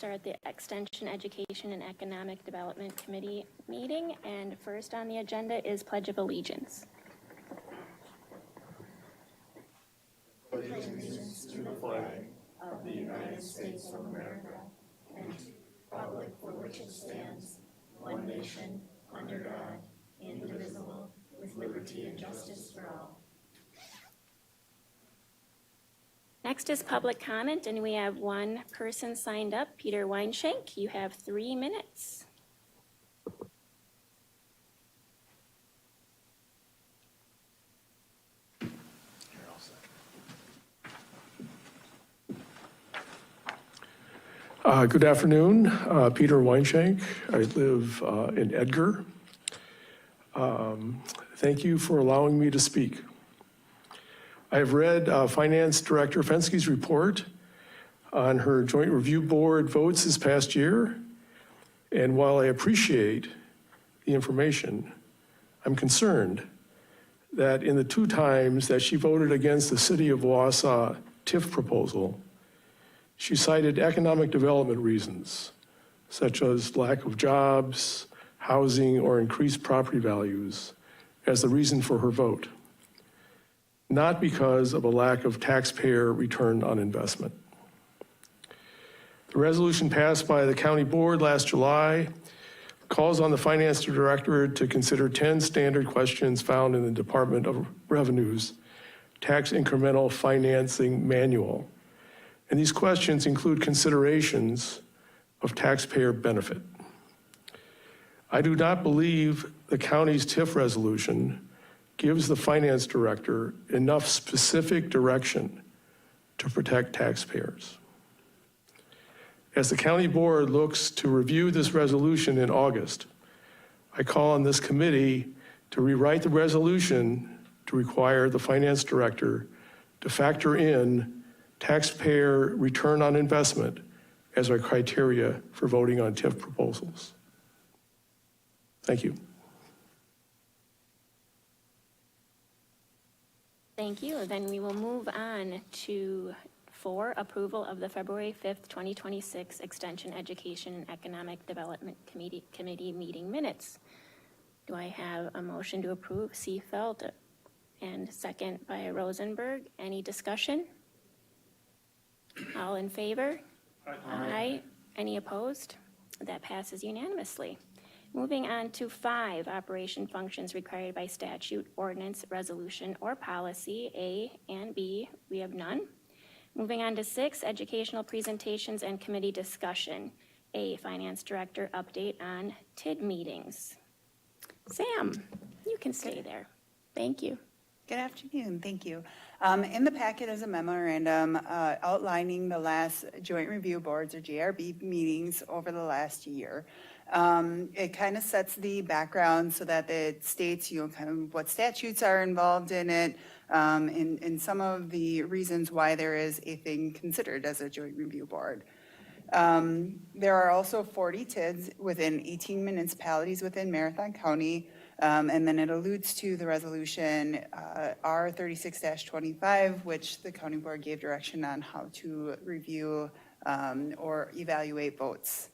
start the Extension, Education, and Economic Development Committee meeting. And first on the agenda is Pledge of Allegiance. Pledge allegiance to the flag of the United States of America and to the republic for which it stands, one nation, under God, indivisible, with liberty and justice for all. Next is public comment, and we have one person signed up, Peter Weinshank. You have 3 minutes. Good afternoon, Peter Weinshank. I live in Edgar. Thank you for allowing me to speak. I have read Finance Director Fenskey's report on her Joint Review Board votes this past year, and while I appreciate the information, I'm concerned that in the 2 times that she voted against the City of Wausau TIF proposal, she cited economic development reasons, such as lack of jobs, housing, or increased property values, as the reason for her vote, not because of a lack of taxpayer return on investment. The resolution passed by the County Board last July calls on the Finance Director to consider 10 standard questions found in the Department of Revenue's Tax Incremental Financing Manual. And these questions include considerations of taxpayer benefit. I do not believe the county's TIF resolution gives the Finance Director enough specific direction to protect taxpayers. As the County Board looks to review this resolution in August, I call on this committee to rewrite the resolution to require the Finance Director to factor in taxpayer return on investment as our criteria for voting on TIF proposals. Thank you. Thank you. Then we will move on to 4, approval of the February 5th, 2026 Extension, Education, and Economic Development Committee meeting minutes. Do I have a motion to approve? Seefeld, and second by Rosenberg. Any discussion? All in favor? Aye. Aye. Any opposed? That passes unanimously. Moving on to 5, operation functions required by statute, ordinance, resolution, or policy, A and B. We have none. Moving on to 6, educational presentations and committee discussion. A, Finance Director update on TID meetings. Sam, you can stay there. Thank you. Good afternoon, thank you. In the packet is a memorandum outlining the last Joint Review Boards, or JRB, meetings over the last year. It kind of sets the background so that it states, kind of what statutes are involved in it, and some of the reasons why there is a thing considered as a Joint Review Board. There are also 40 TIDs within 18 municipalities within Marathon County. And then it alludes to the resolution R36-25, which the County Board gave direction on how to review or evaluate votes.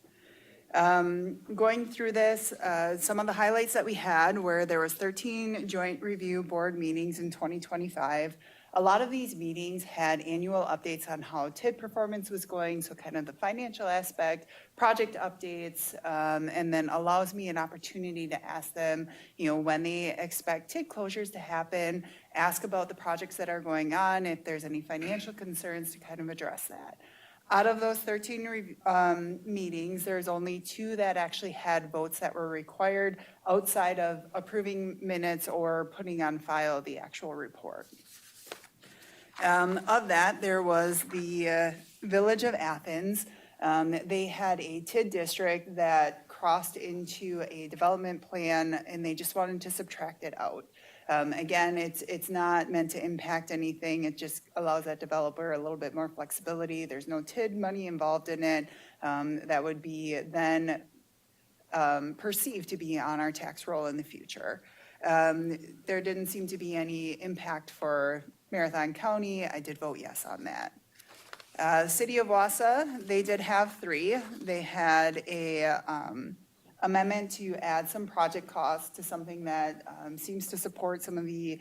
Going through this, some of the highlights that we had were there was 13 Joint Review Board meetings in 2025. A lot of these meetings had annual updates on how TID performance was going, so kind of the financial aspect, project updates, and then allows me an opportunity to ask them, when they expect TID closures to happen, ask about the projects that are going on, if there's any financial concerns to kind of address that. Out of those 13 meetings, there's only 2 that actually had votes that were required outside of approving minutes or putting on file the actual report. Of that, there was the Village of Athens. They had a TID district that crossed into a development plan, and they just wanted to subtract it out. Again, it's not meant to impact anything. It just allows that developer a little bit more flexibility. There's no TID money involved in it. That would be then perceived to be on our tax roll in the future. There didn't seem to be any impact for Marathon County. I did vote yes on that. City of Wausau, they did have 3. They had a amendment to add some project costs to something that seems to support some of the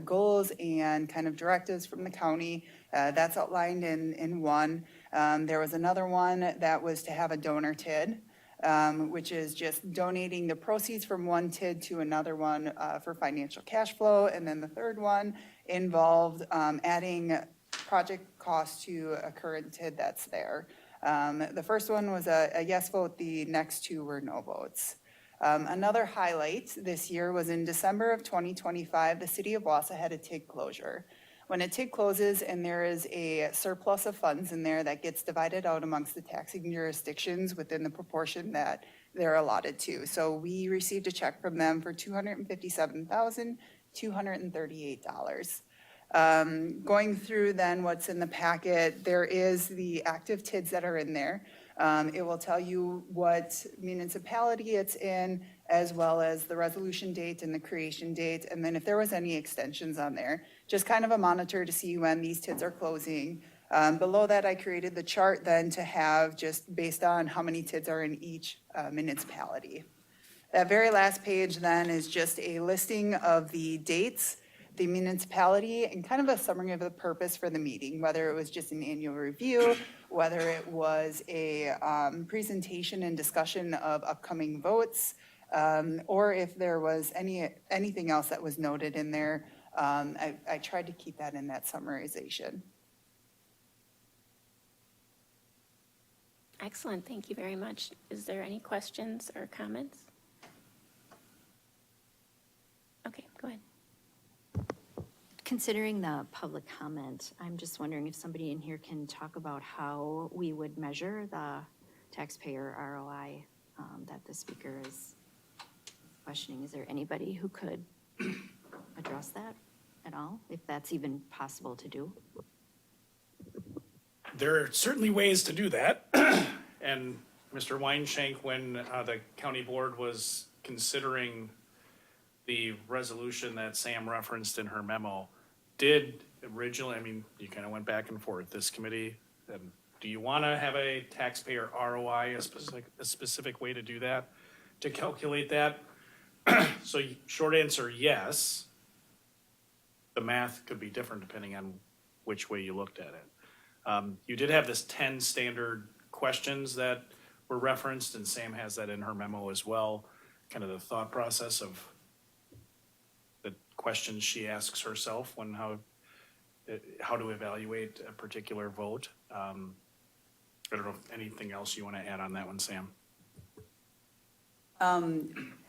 goals and kind of directives from the county. That's outlined in 1. There was another one that was to have a donor TID, which is just donating the proceeds from one TID to another one for financial cash flow. And then the third one involved adding project costs to a current TID that's there. The first one was a yes vote, the next 2 were no votes. Another highlight this year was in December of 2025, the City of Wausau had a TID closure. When a TID closes and there is a surplus of funds in there, that gets divided out amongst the taxing jurisdictions within the proportion that they're allotted to. So we received a check from them for $257,238. Going through then what's in the packet, there is the active TIDs that are in there. It will tell you what municipality it's in, as well as the resolution date and the creation date. And then if there was any extensions on there, just kind of a monitor to see when these TIDs are closing. Below that, I created the chart then to have just based on how many TIDs are in each municipality. That very last page then is just a listing of the dates, the municipality, and kind of a summary of the purpose for the meeting, whether it was just an annual review, whether it was a presentation and discussion of upcoming votes, or if there was anything else that was noted in there. I tried to keep that in that summarization. Excellent, thank you very much. Is there any questions or comments? Okay, go ahead. Considering the public comment, I'm just wondering if somebody in here can talk about how we would measure the taxpayer ROI that the speaker is questioning. Is there anybody who could address that at all, if that's even possible to do? There are certainly ways to do that. And Mr. Weinshank, when the county board was considering the resolution that Sam referenced in her memo, did originally, I mean, you kind of went back and forth, this committee, do you want to have a taxpayer ROI, a specific way to do that, to calculate that? So short answer, yes. The math could be different depending on which way you looked at it. You did have this 10 standard questions that were referenced, and Sam has that in her memo as well, kind of the thought process of the questions she asks herself when how to evaluate a particular vote. I don't know if anything else you want to add on that one, Sam.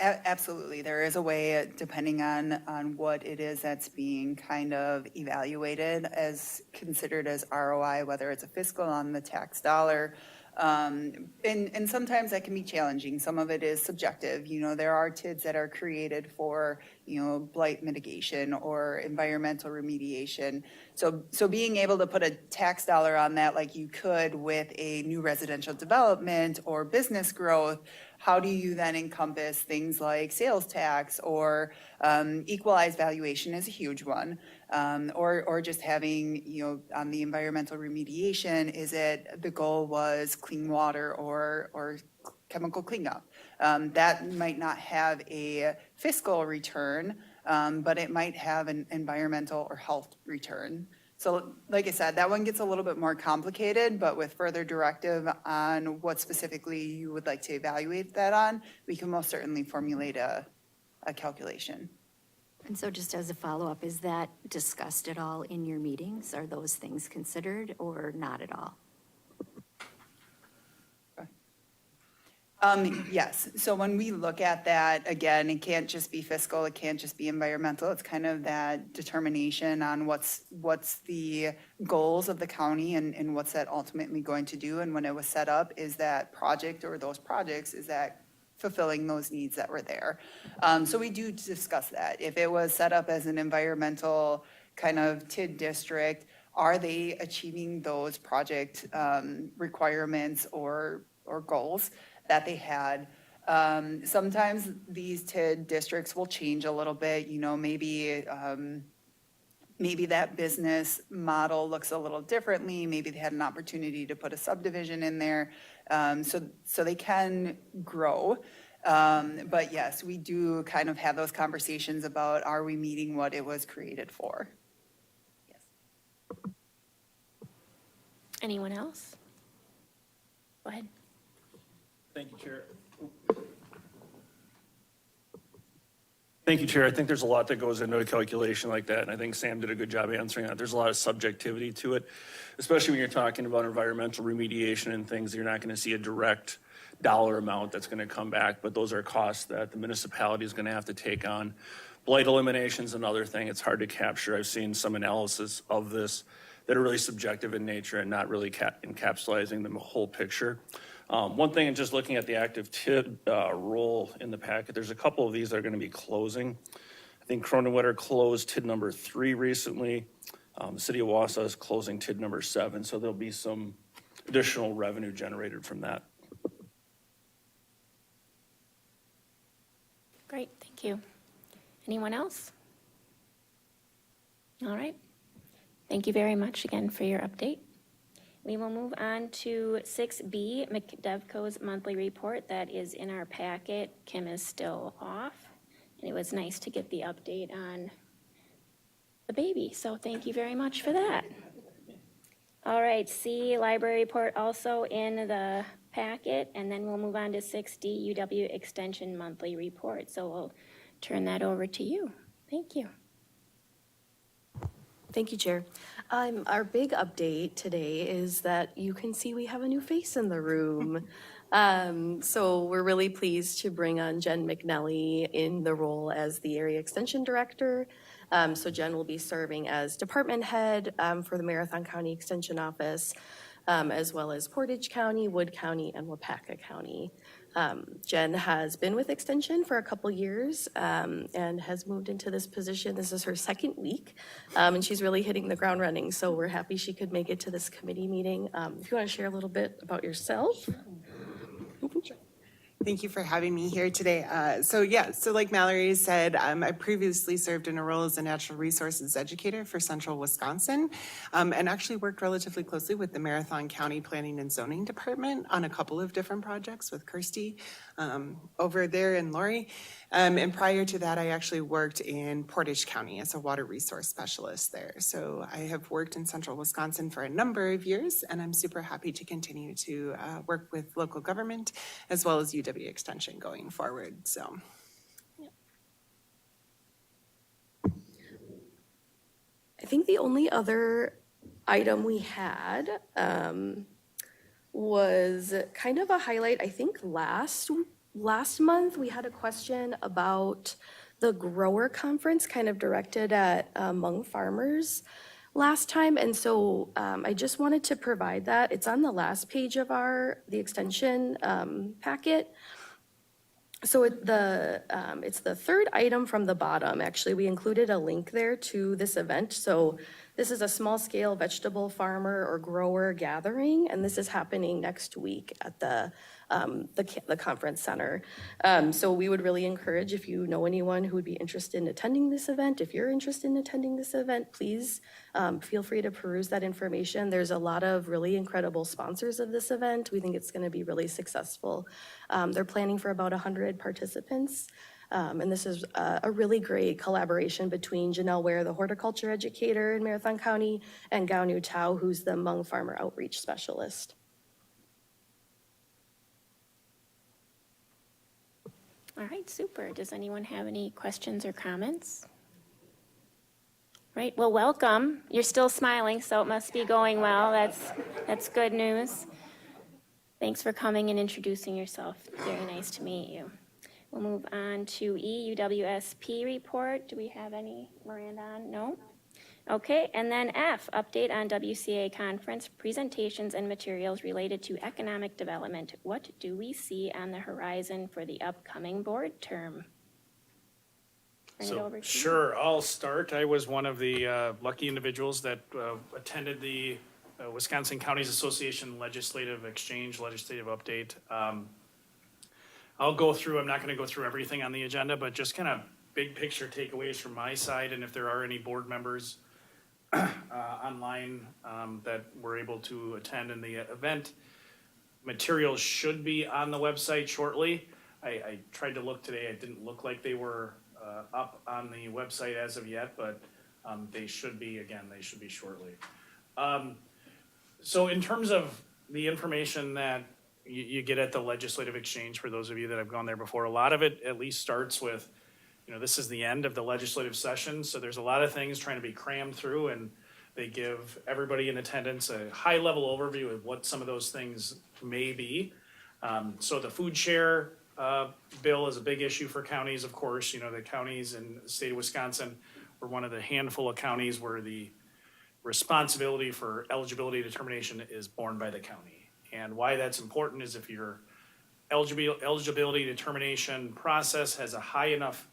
Absolutely. There is a way, depending on what it is that's being kind of evaluated as considered as ROI, whether it's a fiscal on the tax dollar. And sometimes that can be challenging. Some of it is subjective. You know, there are TIDs that are created for, you know, blight mitigation or environmental remediation. So being able to put a tax dollar on that like you could with a new residential development or business growth, how do you then encompass things like sales tax or equalized valuation is a huge one. Or just having, you know, on the environmental remediation, is it the goal was clean water or chemical cleanup? That might not have a fiscal return, but it might have an environmental or health return. So like I said, that one gets a little bit more complicated, but with further directive on what specifically you would like to evaluate that on, we can most certainly formulate a calculation. And so just as a follow-up, is that discussed at all in your meetings? Are those things considered or not at all? Yes, so when we look at that, again, it can't just be fiscal, it can't just be environmental, it's kind of that determination on what's the goals of the county and what's that ultimately going to do, and when it was set up, is that project or those projects, is that fulfilling those needs that were there? So we do discuss that. If it was set up as an environmental kind of TID district, are they achieving those project requirements or goals that they had? Sometimes these TID districts will change a little bit, you know, maybe maybe that business model looks a little differently. Maybe they had an opportunity to put a subdivision in there. So they can grow. But yes, we do kind of have those conversations about, are we meeting what it was created for? Yes. Anyone else? Go ahead. Thank you, Chair. Thank you, Chair. I think there's a lot that goes into a calculation like that, and I think Sam did a good job answering that. There's a lot of subjectivity to it, especially when you're talking about environmental remediation and things. You're not going to see a direct dollar amount that's going to come back, but those are costs that the municipality is going to have to take on. Blight elimination's another thing. It's hard to capture. I've seen some analysis of this that are really subjective in nature and not really encapsulating the whole picture. One thing, and just looking at the active TID role in the packet, there's a couple of these that are going to be closing. I think Cronin-Witter closed TID number 3 recently. The city of Wausau is closing TID number 7, so there'll be some additional revenue generated from that. Great, thank you. Anyone else? All right. Thank you very much again for your update. We will move on to 6B, McDevco's monthly report that is in our packet. Kim is still off, and it was nice to get the update on the baby, so thank you very much for that. All right, C, library report also in the packet, and then we'll move on to 6D, UW Extension monthly report. So we'll turn that over to you. Thank you. Thank you, Chair. Our big update today is that you can see we have a new face in the room. So we're really pleased to bring on Jen McNelly in the role as the Area Extension Director. So Jen will be serving as department head for the Marathon County Extension Office, as well as Portage County, Wood County, and Wapaka County. Jen has been with Extension for a couple years and has moved into this position. This is her second week, and she's really hitting the ground running. So we're happy she could make it to this committee meeting. If you want to share a little bit about yourself. Thank you for having me here today. So like Mallory said, I previously served in a role as a natural resources educator for Central Wisconsin, and actually worked relatively closely with the Marathon County Planning and Zoning Department on a couple of different projects with Kirsty over there and Lori. And prior to that, I actually worked in Portage County as a water resource specialist there. So I have worked in Central Wisconsin for a number of years, and I'm super happy to continue to work with local government as well as UW Extension going forward. So. I think the only other item we had was kind of a highlight. I think last month we had a question about the grower conference kind of directed at Hmong farmers last time. And so I just wanted to provide that. It's on the last page of the extension packet. So it's the third item from the bottom. Actually, we included a link there to this event. So this is a small-scale vegetable farmer or grower gathering, and this is happening next week at the conference center. So we would really encourage, if you know anyone who would be interested in attending this event, if you're interested in attending this event, please feel free to peruse that information. There's a lot of really incredible sponsors of this event. We think it's going to be really successful. They're planning for about 100 participants. And this is a really great collaboration between Janelle Ware, the horticulture educator in Marathon County, and Gao Nu Tao, who's the Hmong farmer outreach specialist. All right, super. Does anyone have any questions or comments? Right, well, welcome. You're still smiling, so it must be going well. That's good news. Thanks for coming and introducing yourself. Very nice to meet you. We'll move on to E, UWSP report. Do we have any, Miranda, on? No? Okay, and then F, update on WCA conference, presentations and materials related to economic development. What do we see on the horizon for the upcoming board term? Turn it over to you. Sure, I'll start. I was one of the lucky individuals that attended the Wisconsin Counties Association Legislative Exchange, Legislative Update. I'll go through, I'm not going to go through everything on the agenda, but just kind of big picture takeaways from my side, and if there are any board members online that were able to attend in the event. Materials should be on the website shortly. I tried to look today. It didn't look like they were up on the website as of yet, but they should be, again, they should be shortly. So in terms of the information that you get at the legislative exchange, for those of you that have gone there before, a lot of it at least starts with, this is the end of the legislative session, so there's a lot of things trying to be crammed through, and they give everybody in attendance a high-level overview of what some of those things may be. So the food share bill is a big issue for counties, of course. The counties in the state of Wisconsin were one of the handful of counties where the responsibility for eligibility determination is borne by the county. And why that's important is if your eligibility determination process has a high enough,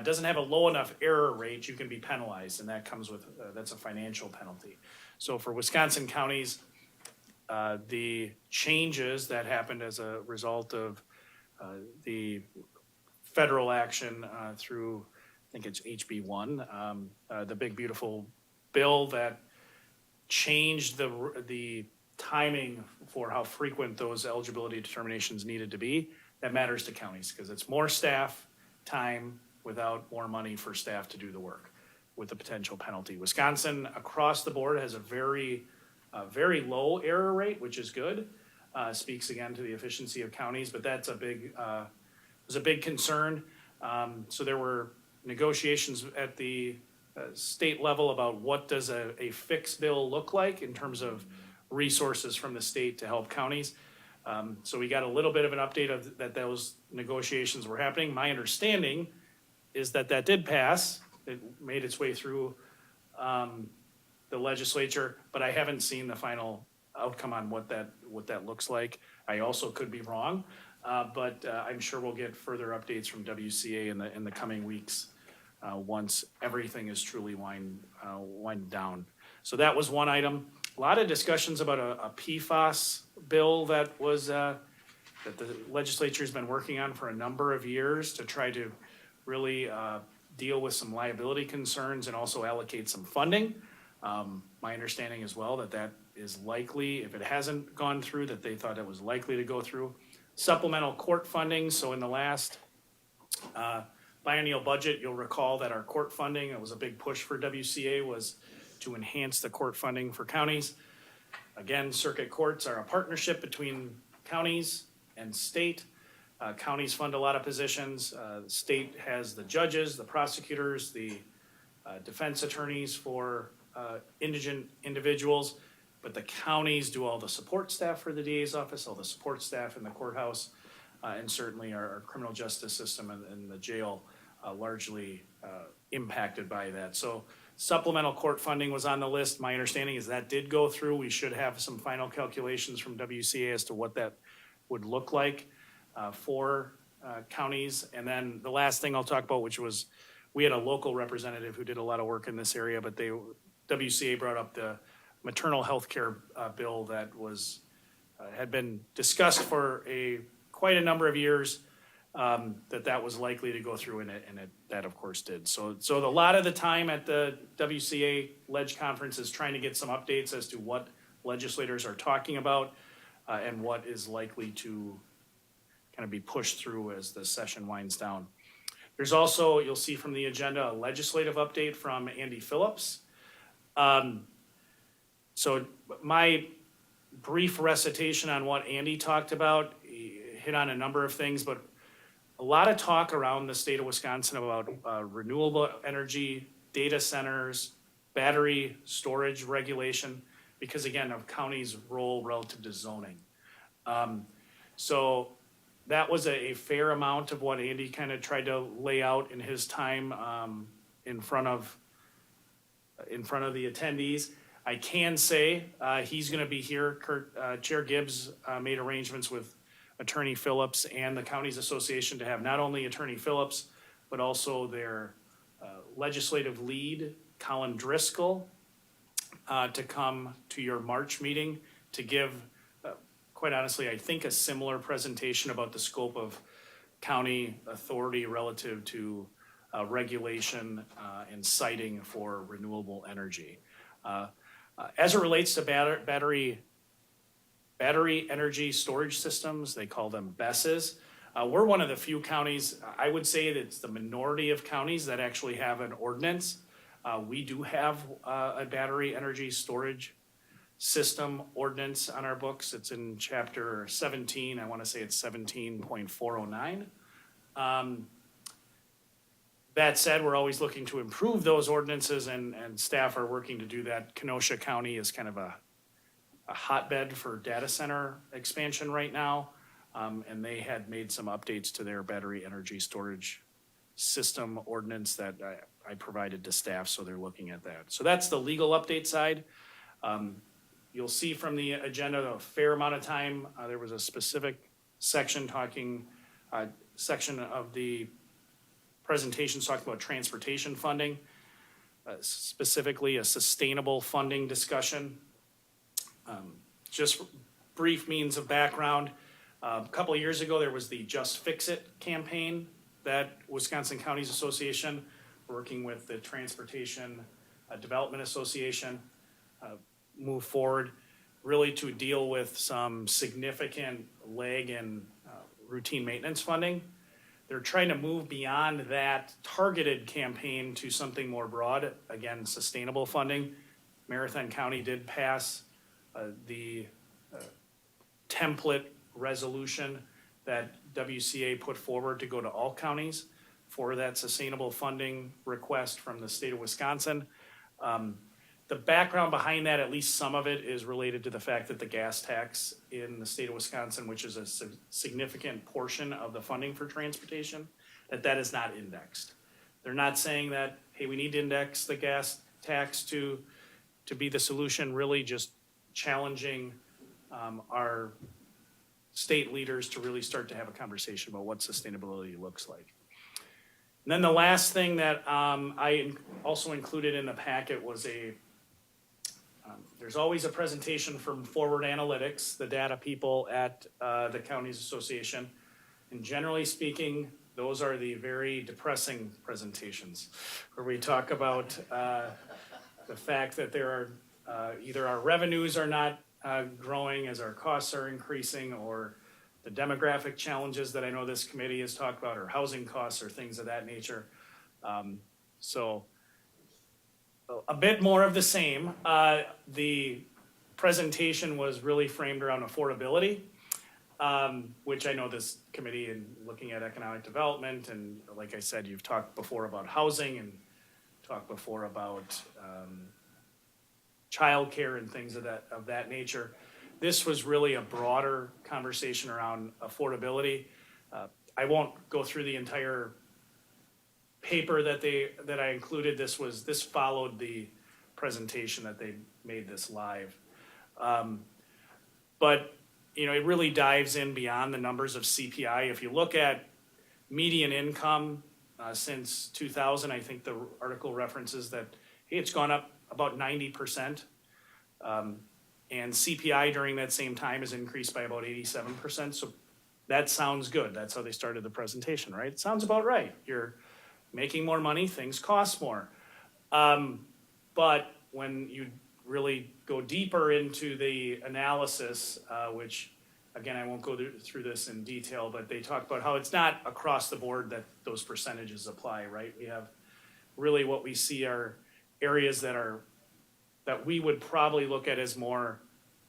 doesn't have a low enough error rate, you can be penalized, and that comes with, that's a financial penalty. So for Wisconsin counties, the changes that happened as a result of the federal action through, I think it's HB 1, the big beautiful bill that changed the timing for how frequent those eligibility determinations needed to be. That matters to counties because it's more staff time without more money for staff to do the work with the potential penalty. Wisconsin across the board has a very low error rate, which is good. Speaks again to the efficiency of counties, but that's was a big concern. So there were negotiations at the state level about what does a fixed bill look like in terms of resources from the state to help counties. So we got a little bit of an update of that those negotiations were happening. My understanding is that did pass. It made its way through the legislature, but I haven't seen the final outcome on what that looks like. I also could be wrong, but I'm sure we'll get further updates from WCA in the coming weeks once everything is truly wind down. So that was one item. A lot of discussions about a PFAS bill that was that the legislature's been working on for a number of years to try to really deal with some liability concerns and also allocate some funding. My understanding as well that is likely, if it hasn't gone through, that they thought it was likely to go through. Supplemental court funding, so in the last biennial budget, you'll recall that our court funding, it was a big push for WCA, was to enhance the court funding for counties. Again, circuit courts are a partnership between counties and state. Counties fund a lot of positions. The state has the judges, the prosecutors, the defense attorneys for indigent individuals, but the counties do all the support staff for the DA's office, all the support staff in the courthouse, and certainly our criminal justice system and the jail largely impacted by that. So supplemental court funding was on the list. My understanding is that did go through. We should have some final calculations from WCA as to what that would look like for counties. And then the last thing I'll talk about, which was, we had a local representative who did a lot of work in this area, but WCA brought up the maternal health care bill that was had been discussed for quite a number of years, that was likely to go through, and that of course did. So a lot of the time at the WCA Ledge Conference is trying to get some updates as to what legislators are talking about and what is likely to kind of be pushed through as the session winds down. There's also, you'll see from the agenda, a legislative update from Andy Phillips. So my brief recitation on what Andy talked about, he hit on a number of things, but a lot of talk around the state of Wisconsin about renewable energy, data centers, battery storage regulation, because again, of county's role relative to zoning. So that was a fair amount of what Andy kind of tried to lay out in his time in front of the attendees. I can say he's going to be here. Chair Gibbs made arrangements with Attorney Phillips and the Counties Association to have not only Attorney Phillips, but also their legislative lead, Colin Driscoll, to come to your March meeting to give, quite honestly, I think a similar presentation about the scope of county authority relative to regulation and siting for renewable energy. As it relates to battery energy storage systems, they call them BESSes. We're one of the few counties, I would say that it's the minority of counties that actually have an ordinance. We do have a battery energy storage system ordinance on our books. It's in chapter 17, I want to say it's 17.409. That said, we're always looking to improve those ordinances, and staff are working to do that. Kenosha County is kind of a hotbed for data center expansion right now. And they had made some updates to their battery energy storage system ordinance that I provided to staff, so they're looking at that. So that's the legal update side. You'll see from the agenda a fair amount of time. There was a specific section section of the presentations talking about transportation funding, specifically a sustainable funding discussion. Just brief means of background. A couple of years ago, there was the Just Fix It campaign that Wisconsin Counties Association, working with the Transportation Development Association, moved forward really to deal with some significant lag in routine maintenance funding. They're trying to move beyond that targeted campaign to something more broad, again, sustainable funding. Marathon County did pass the template resolution that WCA put forward to go to all counties for that sustainable funding request from the state of Wisconsin. The background behind that, at least some of it, is related to the fact that the gas tax in the state of Wisconsin, which is a significant portion of the funding for transportation, that is not indexed. They're not saying that, hey, we need to index the gas tax to be the solution, really just challenging our state leaders to really start to have a conversation about what sustainability looks like. And then the last thing that I also included in the packet was there's always a presentation from Forward Analytics, the data people at the Counties Association. And generally speaking, those are the very depressing presentations where we talk about the fact that there are either our revenues are not growing as our costs are increasing, or the demographic challenges that I know this committee has talked about, or housing costs or things of that nature. So a bit more of the same. The presentation was really framed around affordability, which I know this committee, in looking at economic development, and like I said, you've talked before about housing and talked before about childcare and things of that nature. This was really a broader conversation around affordability. I won't go through the entire paper that I included. This followed the presentation that they made this live. But it really dives in beyond the numbers of CPI. If you look at median income since 2000, I think the article references that, hey, it's gone up about 90%. And CPI during that same time has increased by about 87%. So that sounds good. That's how they started the presentation, right? It sounds about right. You're making more money, things cost more. But when you really go deeper into the analysis, which again, I won't go through this in detail, but they talk about how it's not across the board that those percentages apply, right? We have really what we see are areas that we would probably look at as more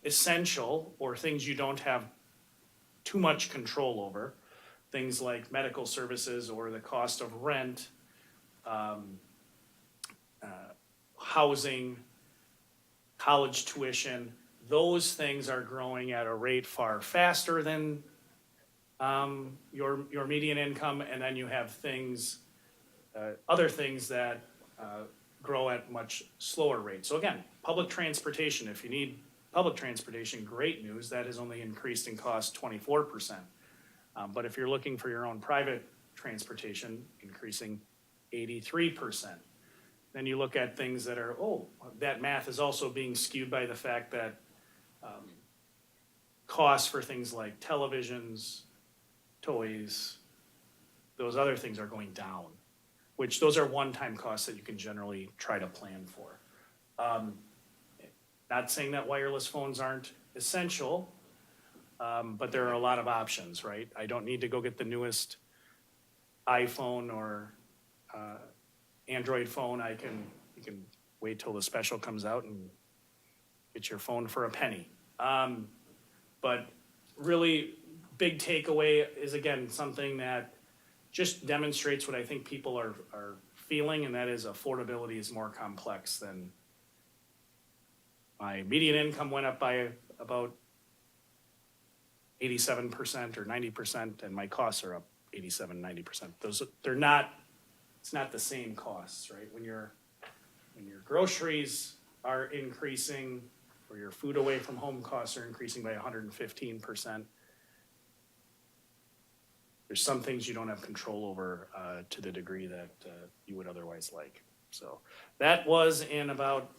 essential, or things you don't have too much control over. Things like medical services or the cost of rent, housing, college tuition. Those things are growing at a rate far faster than your median income, and then you have other things that grow at much slower rates. So again, public transportation, if you need public transportation, great news, that has only increased in cost 24%. But if you're looking for your own private transportation, increasing 83%. Then you look at things that are, that math is also being skewed by the fact that costs for things like televisions, toys, those other things are going down, which those are one-time costs that you can generally try to plan for. Not saying that wireless phones aren't essential, but there are a lot of options, right? I don't need to go get the newest iPhone or Android phone. You can wait till the special comes out and get your phone for a penny. But really, big takeaway is, again, something that just demonstrates what I think people are feeling, and that is affordability is more complex than my median income went up by about 87% or 90%, and my costs are up 87, 90%. It's not the same costs, right? When your groceries are increasing, or your food away from home costs are increasing by 115%, there's some things you don't have control over to the degree that you would otherwise like. So that was in about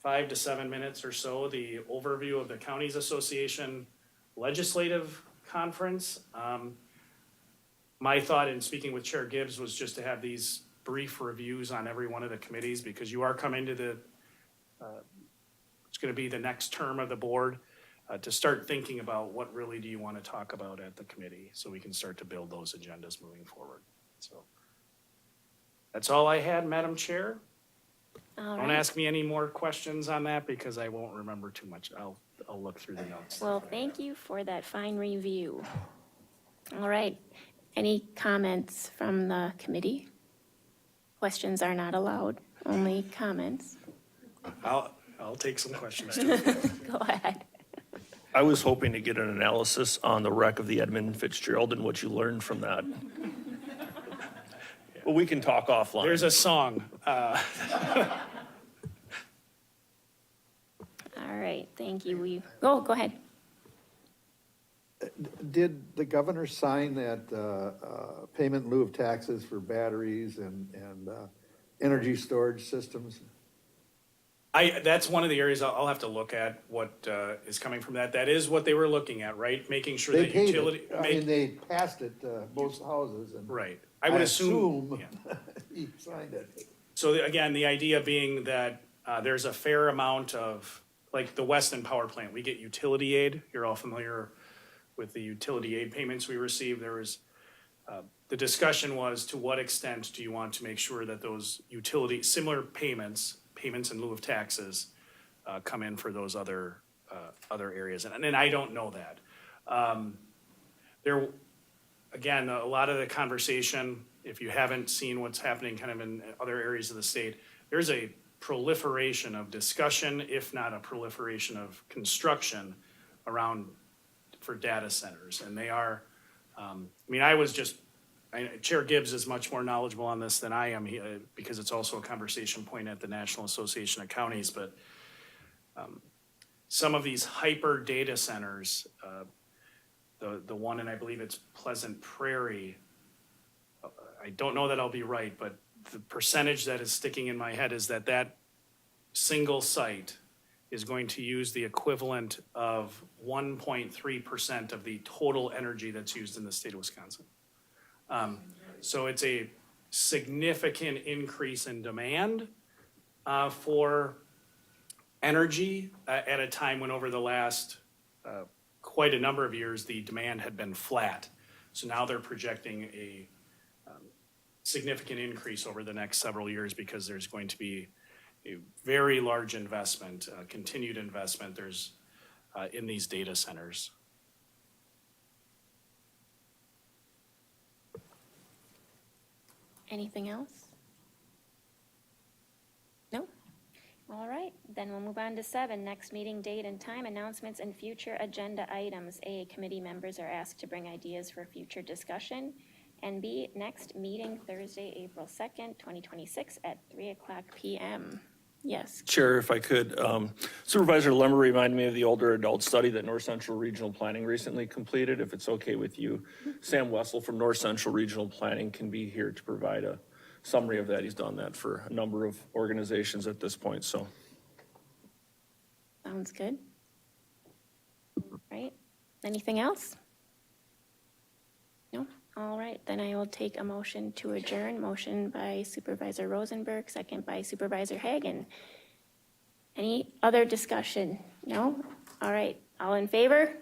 5 to 7 minutes or so, the overview of the Counties Association Legislative Conference. My thought in speaking with Chair Gibbs was just to have these brief reviews on every one of the committees, because you are coming to it's gonna be the next term of the board, to start thinking about what really do you want to talk about at the committee, so we can start to build those agendas moving forward. So that's all I had, Madam Chair. All Don't right. ask me any more questions on that, because I won't remember too much. I'll look through the notes. Well, thank you for that fine review. All right. Any comments from the committee? Questions are not allowed, only comments. I'll take some questions too. Go ahead. I was hoping to get an analysis on the wreck of the Edmund Fitzgerald and what you learned from that. Well, we can talk offline. There's a song. All right, thank you. Go ahead. Did the governor sign that payment in lieu of taxes for batteries and energy storage systems? That's one of the areas I'll have to look at what is coming from that. That is what they were looking at, right? Making sure They that paid utility. it. I mean, they passed it, both houses, and Right. I would assume. Yeah. he signed it. So again, the idea being that there's a fair amount of, like the Weston Power Plant, we get utility aid. You're all familiar with the utility aid payments we receive. There was, the discussion was, to what extent do you want to make sure that those similar payments in lieu of taxes, come in for those other areas? And I don't know that. Again, a lot of the conversation, if you haven't seen what's happening kind of in other areas of the state, there's a proliferation of discussion, if not a proliferation of construction around for data centers. And they are, Chair Gibbs is much more knowledgeable on this than I am, because it's also a conversation point at the National Association of Counties. But some of these hyper data centers, the one, and I believe it's Pleasant Prairie, I don't know that I'll be right, but the percentage that is sticking in my head is that single site is going to use the equivalent of 1.3% of the total energy that's used in the state of Wisconsin. So it's a significant increase in demand for energy at a time when, over the last quite a number of years, the demand had been flat. So now they're projecting a significant increase over the next several years, because there's going to be a very large investment, continued investment in these data centers. Anything else? No? All right, then we'll move on to 7, next meeting date and time, announcements and future agenda items. A, committee members are asked to bring ideas for future discussion. And B, next meeting Thursday, April 2nd, 2026 at 3:00 p.m. Yes. Chair, if I could, Supervisor Lemmer reminded me of the older adult study that North Central Regional Planning recently completed. If it's okay with you, Sam Wessel from North Central Regional Planning can be here to provide a summary of that. He's done that for a number of organizations at this point, so. Sounds good. Right, anything else? No? All right, then I will take a motion to adjourn. Motion by Supervisor Rosenberg, second by Supervisor Hagan. Any other discussion? No? All right, all in favor?